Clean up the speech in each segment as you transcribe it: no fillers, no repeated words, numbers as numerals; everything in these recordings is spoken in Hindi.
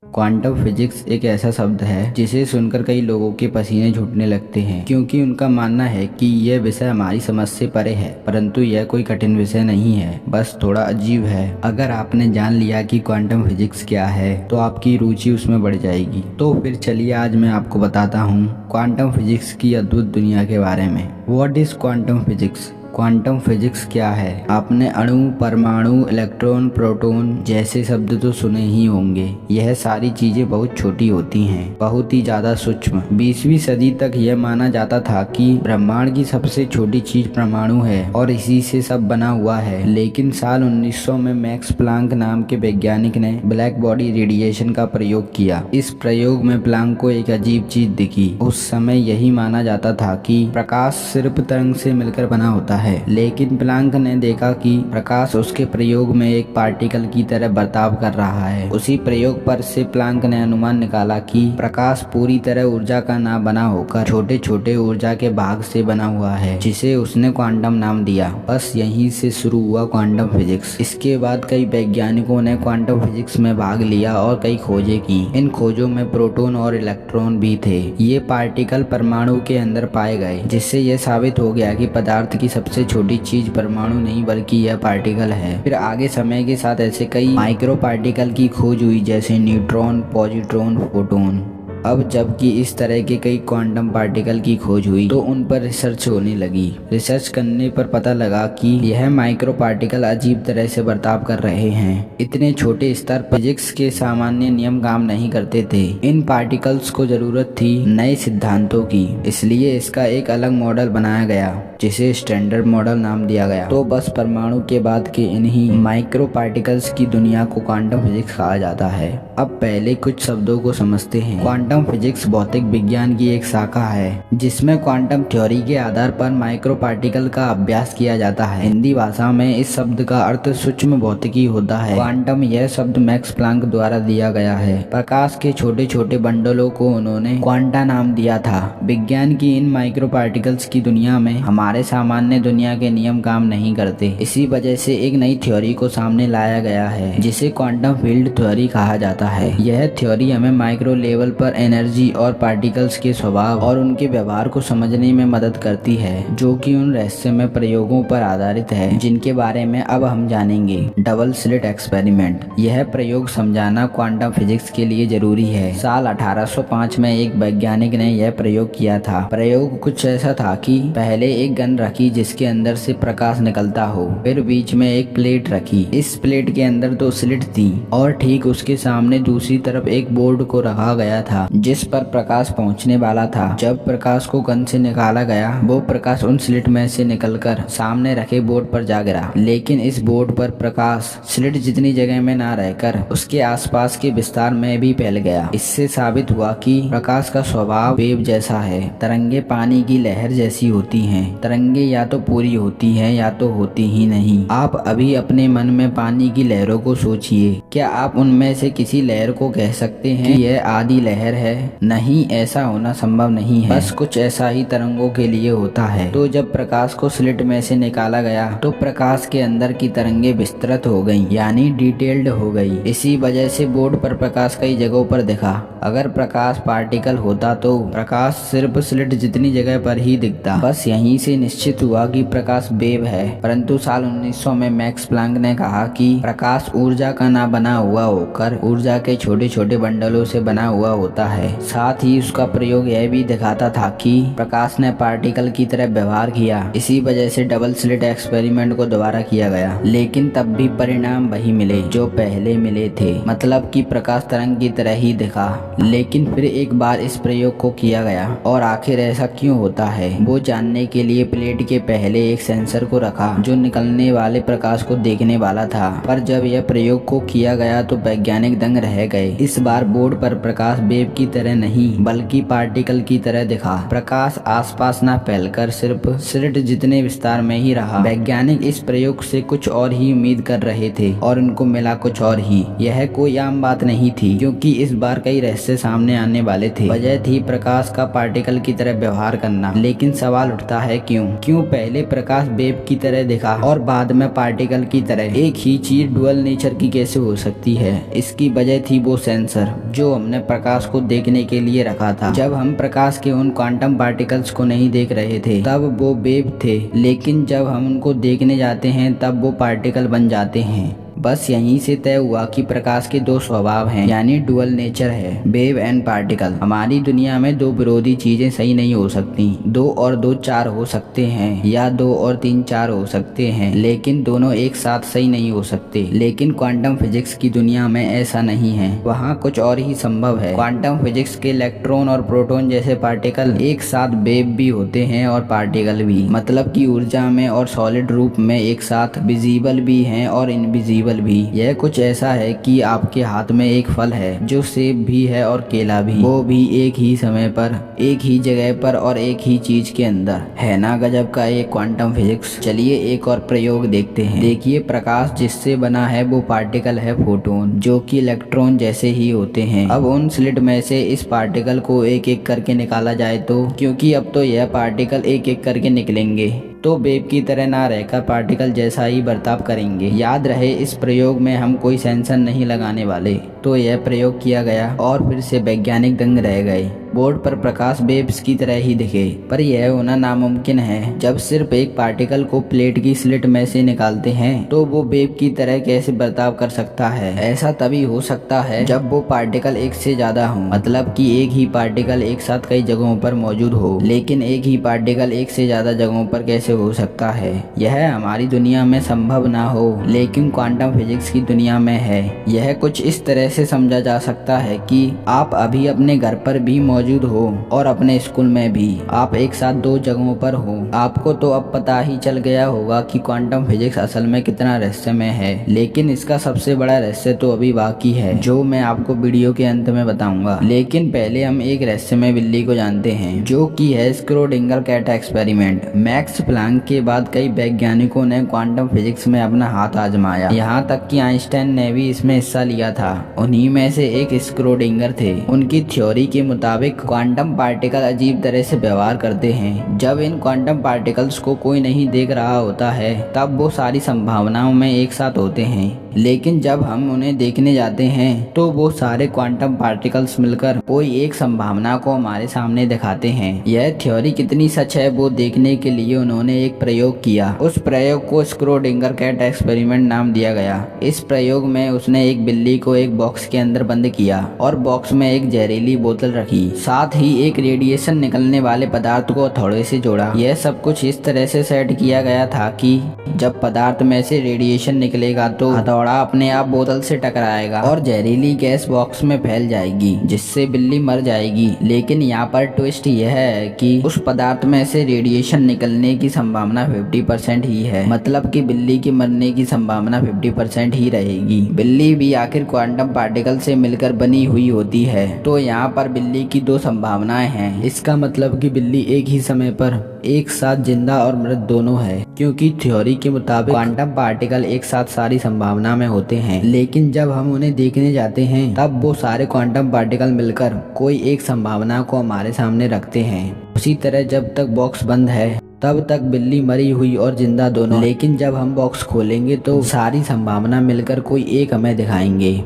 क्वांटम फिजिक्स एक ऐसा शब्द है जिसे सुनकर कई लोगों के पसीने छूटने लगते हैं, क्योंकि उनका मानना है कि यह विषय हमारी समझ से परे है। परंतु यह कोई कठिन विषय नहीं है, बस थोड़ा अजीब है। अगर आपने जान लिया कि क्वांटम फिजिक्स क्या है तो आपकी रुचि उसमें बढ़ जाएगी। तो फिर चलिए आज मैं आपको बताता हूँ क्वांटम फिजिक्स की अद्भुत दुनिया के बारे में। What is quantum physics? Quantum physics क्या है? आपने अणु, परमाणु, इलेक्ट्रॉन, प्रोटॉन जैसे शब्द तो सुने ही होंगे। यह सारी चीजें बहुत छोटी होती हैं, बहुत ही ज्यादा सूक्ष्म। 20वीं सदी तक यह माना जाता था कि ब्रह्मांड की सबसे छोटी चीज परमाणु है और इसी से सब बना हुआ है। लेकिन साल 1900 में मैक्स प्लांक नाम के वैज्ञानिक ने ब्लैक बॉडी रेडिएशन का प्रयोग किया। इस प्रयोग में प्लांक को एक अजीब चीज दिखी। उस समय यही माना जाता था कि प्रकाश सिर्फ तरंग से मिलकर बना होता है, लेकिन प्लांक ने देखा कि प्रकाश उसके प्रयोग में एक पार्टिकल की तरह बर्ताव कर रहा है। उसी प्रयोग पर से प्लांक ने अनुमान निकाला कि प्रकाश पूरी तरह ऊर्जा का ना बना होकर छोटे छोटे ऊर्जा के भाग से बना हुआ है, जिसे उसने क्वांटम नाम दिया। बस यहीं से शुरू हुआ क्वांटम फिजिक्स। इसके बाद कई वैज्ञानिकों ने क्वांटम फिजिक्स में भाग लिया और कई खोजें की। इन खोजों में प्रोटॉन और इलेक्ट्रॉन भी थे। ये पार्टिकल परमाणु के अंदर पाए गए, जिससे यह साबित हो गया कि पदार्थ की सबसे छोटी चीज परमाणु नहीं बल्कि यह पार्टिकल है। फिर आगे समय के साथ ऐसे कई माइक्रो पार्टिकल की खोज हुई, जैसे न्यूट्रॉन, पॉजिट्रॉन, फोटोन। अब जबकि इस तरह के कई क्वांटम पार्टिकल की खोज हुई तो उन पर रिसर्च होने लगी। रिसर्च करने पर पता लगा कि यह माइक्रो पार्टिकल अजीब तरह से बर्ताव कर रहे हैं। इतने छोटे स्तर पर फिजिक्स के सामान्य नियम काम नहीं करते थे। इन पार्टिकल्स को जरूरत थी नए सिद्धांतों की, इसलिए इसका एक अलग मॉडल बनाया गया, जिसे स्टैंडर्ड मॉडल नाम दिया गया। तो बस परमाणु के बाद के इन्हीं माइक्रो पार्टिकल्स की दुनिया को क्वांटम फिजिक्स कहा जाता है। अब पहले कुछ शब्दों को समझते हैं। क्वांटम फिजिक्स भौतिक विज्ञान की एक शाखा है, जिसमें क्वांटम थ्योरी के आधार पर माइक्रो पार्टिकल का अभ्यास किया जाता है। हिंदी भाषा में इस शब्द का अर्थ सूक्ष्म भौतिकी होता है। क्वांटम यह शब्द मैक्स प्लांक द्वारा दिया गया है। प्रकाश के छोटे छोटे बंडलों को उन्होंने क्वांटा नाम दिया था। विज्ञान की इन माइक्रो पार्टिकल्स की दुनिया में हमारे सामान्य दुनिया के नियम काम नहीं करते। इसी वजह से एक नई थ्योरी को सामने लाया गया है, जिसे क्वांटम फील्ड थ्योरी कहा जाता है। यह थ्योरी हमें माइक्रो लेवल पर एनर्जी और पार्टिकल्स के स्वभाव और उनके व्यवहार को समझने में मदद करती है, जो कि उन रहस्यमय प्रयोगों पर आधारित है जिनके बारे में अब हम जानेंगे। Double slit experiment. यह प्रयोग समझाना क्वांटम फिजिक्स के लिए जरूरी है। साल 1805 में एक वैज्ञानिक ने यह प्रयोग किया था। प्रयोग कुछ ऐसा था कि पहले एक गन रखी जिसके अंदर से प्रकाश निकलता हो, फिर बीच में एक प्लेट रखी। इस प्लेट के अंदर 2 स्लिट थी और ठीक उसके सामने दूसरी तरफ एक बोर्ड को रखा गया था, जिस पर प्रकाश पहुंचने वाला था। जब प्रकाश को गन से निकाला गया, वो प्रकाश उन स्लिट में से निकलकर सामने रखे बोर्ड पर जा गिरा। लेकिन इस बोर्ड पर प्रकाश स्लिट जितनी जगह में ना रहकर उसके आसपास के विस्तार में भी फैल गया। इससे साबित हुआ कि प्रकाश का स्वभाव वेव जैसा है। तरंगे पानी की लहर जैसी होती हैं। तरंगे या तो पूरी होती हैं या तो होती ही नहीं। आप अभी अपने मन में पानी की लहरों को सोचिए। क्या आप उनमें से किसी लहर को कह सकते हैं कि यह आधी लहर है? नहीं, ऐसा होना संभव नहीं है। बस कुछ ऐसा ही तरंगों के लिए होता है। तो जब प्रकाश को स्लिट में से निकाला गया तो प्रकाश के अंदर की तरंगे विस्तृत हो गईं, यानी डिटेल्ड हो गई। इसी वजह से बोर्ड पर प्रकाश कई जगहों पर दिखा। अगर प्रकाश पार्टिकल होता तो प्रकाश सिर्फ स्लिट जितनी जगह पर ही दिखता। बस यहीं से निश्चित हुआ कि प्रकाश वेव है। परंतु साल 1900 में मैक्स प्लांक ने कहा कि प्रकाश ऊर्जा का ना बना हुआ होकर ऊर्जा के छोटे छोटे बंडलों से बना हुआ होता है। साथ ही उसका प्रयोग यह भी दिखाता था कि प्रकाश ने पार्टिकल की तरह व्यवहार किया। इसी वजह से डबल स्लिट एक्सपेरिमेंट को दोबारा किया गया, लेकिन तब भी परिणाम वही मिले जो पहले मिले थे, मतलब कि प्रकाश तरंग की तरह ही दिखा। लेकिन फिर एक बार इस प्रयोग को किया गया, और आखिर ऐसा क्यों होता है वो जानने के लिए प्लेट के पहले एक सेंसर को रखा जो निकलने वाले प्रकाश को देखने वाला था। पर जब यह प्रयोग को किया गया तो वैज्ञानिक दंग रह गए। इस बार बोर्ड पर प्रकाश वेव की तरह नहीं बल्कि पार्टिकल की तरह दिखा। प्रकाश आसपास न फैलकर सिर्फ स्लिट जितने विस्तार में ही रहा। वैज्ञानिक इस प्रयोग से कुछ और ही उम्मीद कर रहे थे और उनको मिला कुछ और ही। यह कोई आम बात नहीं थी क्योंकि इस बार कई रहस्य सामने आने वाले थे। वजह थी प्रकाश का पार्टिकल की तरह व्यवहार करना। लेकिन सवाल उठता है क्यों पहले प्रकाश वेव की तरह दिखा और बाद में पार्टिकल की तरह। एक ही चीज डुअल नेचर की कैसे हो सकती है? इसकी वजह थी वो सेंसर जो हमने प्रकाश को देखने के लिए रखा था। जब हम प्रकाश के उन क्वांटम पार्टिकल्स को नहीं देख रहे थे तब वो वेव थे, लेकिन जब हम उनको देखने जाते हैं तब वो पार्टिकल बन जाते हैं। बस यहीं से तय हुआ कि प्रकाश के दो स्वभाव हैं, यानी डुअल नेचर है, वेव एंड पार्टिकल। हमारी दुनिया में दो विरोधी चीजें सही नहीं हो सकती। 2 और 2 4 हो सकते हैं या 2 और 3 4 हो सकते हैं, लेकिन दोनों एक साथ सही नहीं हो सकते। लेकिन क्वांटम फिजिक्स की दुनिया में ऐसा नहीं है, वहाँ कुछ और ही संभव है। क्वांटम फिजिक्स के इलेक्ट्रॉन और प्रोटॉन जैसे पार्टिकल एक साथ वेव भी होते हैं और पार्टिकल भी, मतलब कि ऊर्जा में और सॉलिड रूप में एक साथ, विजिबल भी हैं और इनविजिबल भी। यह कुछ ऐसा है कि आपके हाथ में एक फल है जो सेब भी है और केला भी, वो भी एक ही समय पर, एक ही जगह पर और एक ही चीज के अंदर। है ना गजब का एक क्वांटम फिजिक्स। चलिए एक और प्रयोग देखते हैं। देखिए, प्रकाश जिससे बना है वो पार्टिकल है फोटोन, जो कि इलेक्ट्रॉन जैसे ही होते हैं। अब उन स्लिट में से इस पार्टिकल को एक एक करके निकाला जाए तो, क्योंकि अब तो यह पार्टिकल एक एक करके निकलेंगे तो वेव की तरह ना रहकर पार्टिकल जैसा ही बर्ताव करेंगे। याद रहे, इस प्रयोग में हम कोई सेंसर नहीं लगाने वाले। तो यह प्रयोग किया गया और फिर से वैज्ञानिक दंग रह गए। बोर्ड पर प्रकाश वेव्स की तरह ही दिखे, पर यह होना नामुमकिन है। जब सिर्फ एक पार्टिकल को प्लेट की स्लिट में से निकालते हैं तो वो वेव की तरह कैसे बर्ताव कर सकता है? ऐसा तभी हो सकता है जब वो पार्टिकल एक से ज्यादा हो, मतलब कि एक ही पार्टिकल एक साथ कई जगहों पर मौजूद हो। लेकिन एक ही पार्टिकल एक से ज्यादा जगहों पर कैसे हो सकता है? यह हमारी दुनिया में संभव ना हो, लेकिन क्वांटम फिजिक्स की दुनिया में है। यह कुछ इस तरह से समझा जा सकता है कि आप अभी अपने घर पर भी मौजूद हो और अपने स्कूल में भी, आप एक साथ 2 जगहों पर हो। आपको तो अब पता ही चल गया होगा कि क्वांटम फिजिक्स असल में कितना रहस्यमय है, लेकिन इसका सबसे बड़ा रहस्य तो अभी बाकी है, जो मैं आपको वीडियो के अंत में बताऊंगा। लेकिन पहले हम एक रहस्यमय बिल्ली को जानते हैं, जो कि है Schrodinger cat experiment. Max Planck के बाद कई वैज्ञानिकों ने क्वांटम फिजिक्स में अपना हाथ आजमाया, यहाँ तक कि आइंस्टाइन ने भी इसमें हिस्सा लिया था। उन्हीं में से एक स्क्रोडिंगर थे। उनकी थ्योरी के मुताबिक क्वांटम पार्टिकल अजीब तरह से व्यवहार करते हैं। जब इन क्वांटम पार्टिकल्स को कोई नहीं देख रहा होता है तब वो सारी संभावनाओं में एक साथ होते हैं, लेकिन जब हम उन्हें देखने जाते हैं तो वो सारे क्वांटम पार्टिकल्स मिलकर कोई एक संभावना को हमारे सामने दिखाते हैं। यह थ्योरी कितनी सच है वो देखने के लिए उन्होंने एक प्रयोग किया। उस प्रयोग को स्क्रोडिंगर कैट एक्सपेरिमेंट नाम दिया गया। इस प्रयोग में उसने एक बिल्ली को एक बॉक्स के अंदर बंद किया और बॉक्स में एक जहरीली बोतल रखी, साथ ही एक रेडिएशन निकलने वाले पदार्थ को हथौड़े से जोड़ा। यह सब कुछ इस तरह से सेट किया गया था कि जब पदार्थ में से रेडिएशन निकलेगा तो हथौड़ा अपने आप बोतल से टकराएगा और जहरीली गैस बॉक्स में फैल जाएगी, जिससे बिल्ली मर जाएगी। लेकिन यहाँ पर ट्विस्ट यह है कि उस पदार्थ में से रेडिएशन निकलने की संभावना 50% ही है, मतलब कि बिल्ली के मरने की संभावना 50% ही रहेगी। बिल्ली भी आखिर क्वांटम पार्टिकल से मिलकर बनी हुई होती है, तो यहाँ पर बिल्ली की 2 संभावनाएं हैं। इसका मतलब कि बिल्ली एक ही समय पर एक साथ जिंदा और मृत दोनों है, क्योंकि थ्योरी के मुताबिक क्वांटम पार्टिकल एक साथ सारी संभावना में होते हैं, लेकिन जब हम उन्हें देखने जाते हैं तब वो सारे क्वांटम पार्टिकल मिलकर कोई एक संभावना को हमारे सामने रखते हैं। उसी तरह जब तक बॉक्स बंद है तब तक बिल्ली मरी हुई और जिंदा दोनों, लेकिन जब हम बॉक्स खोलेंगे तो सारी संभावना मिलकर कोई एक हमें दिखाएंगे,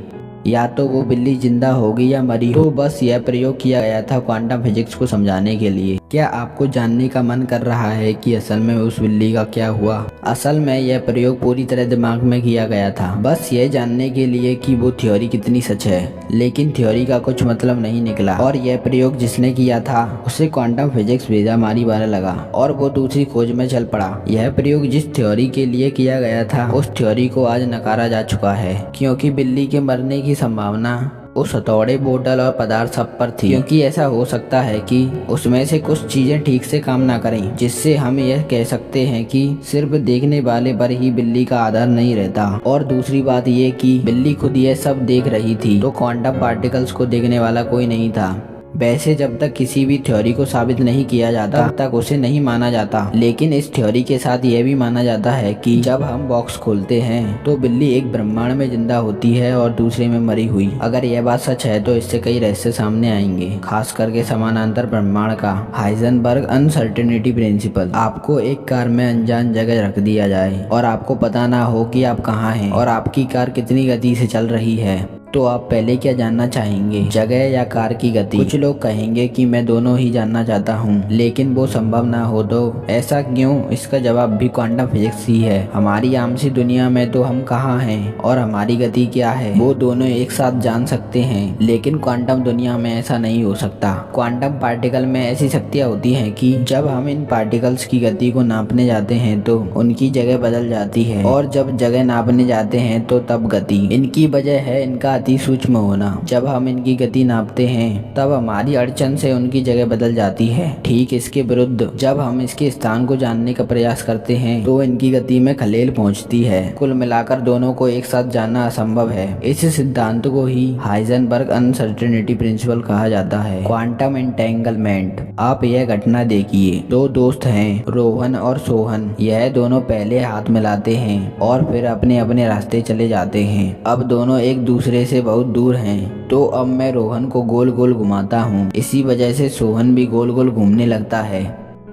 या तो वो बिल्ली जिंदा होगी या मरी हो। तो बस यह प्रयोग किया गया था क्वांटम फिजिक्स को समझाने के लिए। क्या आपको जानने का मन कर रहा है कि असल में उस बिल्ली का क्या हुआ? असल में यह प्रयोग पूरी तरह दिमाग में किया गया था, बस यह जानने के लिए कि वो थ्योरी कितनी सच है। लेकिन थ्योरी का कुछ मतलब नहीं निकला और यह प्रयोग जिसने किया था उसे क्वांटम फिजिक्स बेजामारी वाला लगा और वो दूसरी खोज में चल पड़ा। यह प्रयोग जिस थ्योरी के लिए किया गया था उस थ्योरी को आज नकारा जा चुका है, क्योंकि बिल्ली के मरने की संभावना उस हथौड़े, बोतल और पदार्थ सब पर थी, क्योंकि ऐसा हो सकता है कि उसमें से कुछ चीजें ठीक से काम ना करें, जिससे हम यह कह सकते हैं कि सिर्फ देखने वाले पर ही बिल्ली का आधार नहीं रहता। और दूसरी बात ये कि बिल्ली खुद यह सब देख रही थी, तो क्वांटम पार्टिकल्स को देखने वाला कोई नहीं था। वैसे जब तक किसी भी थ्योरी को साबित नहीं किया जाता तब तक उसे नहीं माना जाता, लेकिन इस थ्योरी के साथ यह भी माना जाता है कि जब हम बॉक्स खोलते हैं तो बिल्ली एक ब्रह्मांड में जिंदा होती है और दूसरे में मरी हुई। अगर यह बात सच है तो इससे कई रहस्य सामने आएंगे, खास करके समानांतर ब्रह्मांड का हाइजेनबर्ग अनसर्टेनिटी प्रिंसिपल। आपको एक कार में अनजान जगह रख दिया जाए और आपको पता ना हो कि आप कहाँ हैं और आपकी कार कितनी गति से चल रही है, तो आप पहले क्या जानना चाहेंगे, जगह या कार की गति? कुछ लोग कहेंगे कि मैं दोनों ही जानना चाहता हूँ, लेकिन वो संभव ना हो तो ऐसा क्यों? इसका जवाब भी क्वांटम फिजिक्स ही है। हमारी आमसी दुनिया में तो हम कहाँ हैं और हमारी गति क्या है, वो दोनों एक साथ जान सकते हैं, लेकिन क्वांटम दुनिया में ऐसा नहीं हो सकता। क्वांटम पार्टिकल में ऐसी शक्तियाँ होती हैं कि जब हम इन पार्टिकल्स की गति को नापने जाते हैं तो उनकी जगह बदल जाती है, और जब जगह नापने जाते हैं तो तब गति। इनकी वजह है इनका अति सूक्ष्म होना। जब हम इनकी गति नापते हैं तब हमारी अड़चन से उनकी जगह बदल जाती है। ठीक इसके विरुद्ध जब हम इसके स्थान को जानने का प्रयास करते हैं तो इनकी गति में खलेल पहुंचती है। कुल मिलाकर दोनों को एक साथ जानना असंभव है। इस सिद्धांत को ही हाइजेनबर्ग अनसर्टेनिटी प्रिंसिपल कहा जाता है, क्वांटम एंटेंगलमेंट। आप यह घटना देखिए, दो दोस्त हैं, रोहन और सोहन। यह दोनों पहले हाथ मिलाते हैं और फिर अपने अपने रास्ते चले जाते हैं। अब दोनों एक दूसरे से बहुत दूर हैं, तो अब मैं रोहन को गोल गोल घुमाता हूँ, इसी वजह से सोहन भी गोल गोल घूमने लगता है।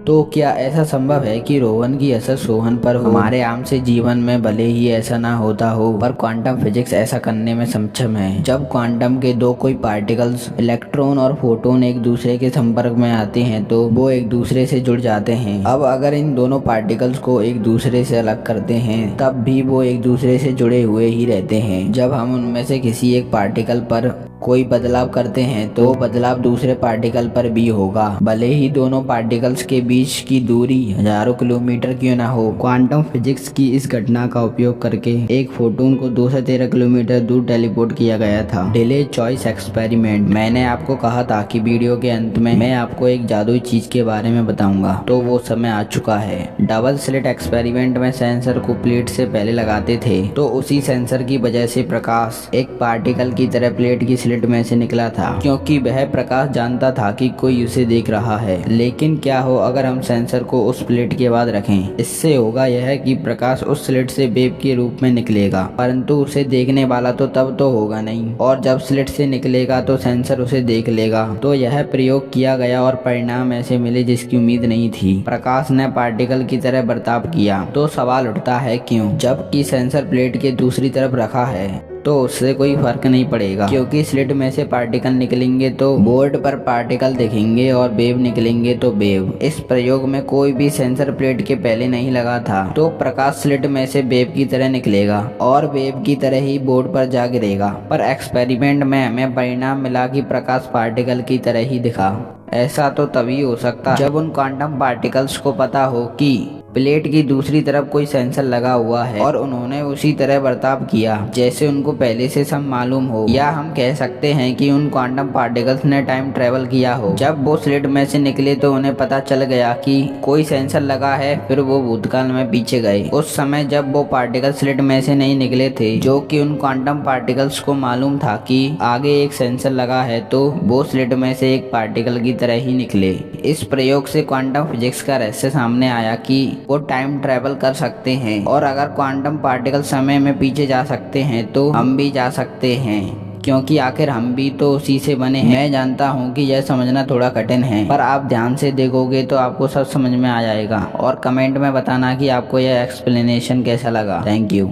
तो क्या ऐसा संभव है कि रोहन की असर सोहन पर हो? हमारे आम से जीवन में भले ही ऐसा ना होता हो, पर क्वांटम फिजिक्स ऐसा करने में सक्षम है। जब क्वांटम के दो कोई पार्टिकल्स, इलेक्ट्रॉन और फोटोन, एक दूसरे के संपर्क में आते हैं तो वो एक दूसरे से जुड़ जाते हैं। अब अगर इन दोनों पार्टिकल्स को एक दूसरे से अलग करते हैं तब भी वो एक दूसरे से जुड़े हुए ही रहते हैं। जब हम उनमें से किसी एक पार्टिकल पर कोई बदलाव करते हैं तो बदलाव दूसरे पार्टिकल पर भी होगा, भले ही दोनों पार्टिकल्स के बीच की दूरी हजारों किलोमीटर क्यों ना हो। क्वांटम फिजिक्स की इस घटना का उपयोग करके एक फोटोन को 2 से 13 किलोमीटर दूर टेलीपोर्ट किया गया था। Delay choice experiment. मैंने आपको कहा था कि वीडियो के अंत में मैं आपको एक जादुई चीज के बारे में बताऊंगा, तो वो समय आ चुका है। डबल स्लिट एक्सपेरिमेंट में सेंसर को प्लेट से पहले लगाते थे, तो उसी सेंसर की वजह से प्रकाश एक पार्टिकल की तरह प्लेट की स्लिट में से निकला था, क्योंकि वह प्रकाश जानता था कि कोई उसे देख रहा है। लेकिन क्या हो अगर हम सेंसर को उस प्लेट के बाद रखें? इससे होगा यह कि प्रकाश उस स्लिट से वेव के रूप में निकलेगा, परंतु उसे देखने वाला तो तब तो होगा नहीं, और जब स्लिट से निकलेगा तो सेंसर उसे देख लेगा। तो यह प्रयोग किया गया और परिणाम ऐसे मिले जिसकी उम्मीद नहीं थी। प्रकाश ने पार्टिकल की तरह बर्ताव किया। तो सवाल उठता है क्यों? जबकि सेंसर प्लेट के दूसरी तरफ रखा है तो उससे कोई फर्क नहीं पड़ेगा, क्योंकि स्लिट में से पार्टिकल निकलेंगे तो बोर्ड पर पार्टिकल दिखेंगे और वेव निकलेंगे तो वेव। इस प्रयोग में कोई भी सेंसर प्लेट के पहले नहीं लगा था, तो प्रकाश स्लिट में से वेव की तरह निकलेगा और वेव की तरह ही बोर्ड पर जा गिरेगा। पर एक्सपेरिमेंट में हमें परिणाम मिला कि प्रकाश पार्टिकल की तरह ही दिखा। ऐसा तो तभी हो सकता जब उन क्वांटम पार्टिकल्स को पता हो कि प्लेट की दूसरी तरफ कोई सेंसर लगा हुआ है और उन्होंने उसी तरह बर्ताव किया जैसे उनको पहले से सब मालूम हो। या हम कह सकते हैं कि उन क्वांटम पार्टिकल्स ने टाइम ट्रेवल किया हो। जब वो स्लिट में से निकले तो उन्हें पता चल गया कि कोई सेंसर लगा है, फिर वो भूतकाल में पीछे गए। उस समय जब वो पार्टिकल स्लिट में से नहीं निकले थे, जो कि उन क्वांटम पार्टिकल्स को मालूम था कि आगे एक सेंसर लगा है, तो वो स्लिट में से एक पार्टिकल की तरह ही निकले। इस प्रयोग से क्वांटम फिजिक्स का रहस्य सामने आया कि वो टाइम ट्रेवल कर सकते हैं, और अगर क्वांटम पार्टिकल समय में पीछे जा सकते हैं तो हम भी जा सकते हैं, क्योंकि आखिर हम भी तो उसी से बने हैं। मैं जानता हूँ कि यह समझना थोड़ा कठिन है, पर आप ध्यान से देखोगे तो आपको सब समझ में आ जाएगा। और कमेंट में बताना कि आपको यह एक्सप्लेनेशन कैसा लगा। Thank you.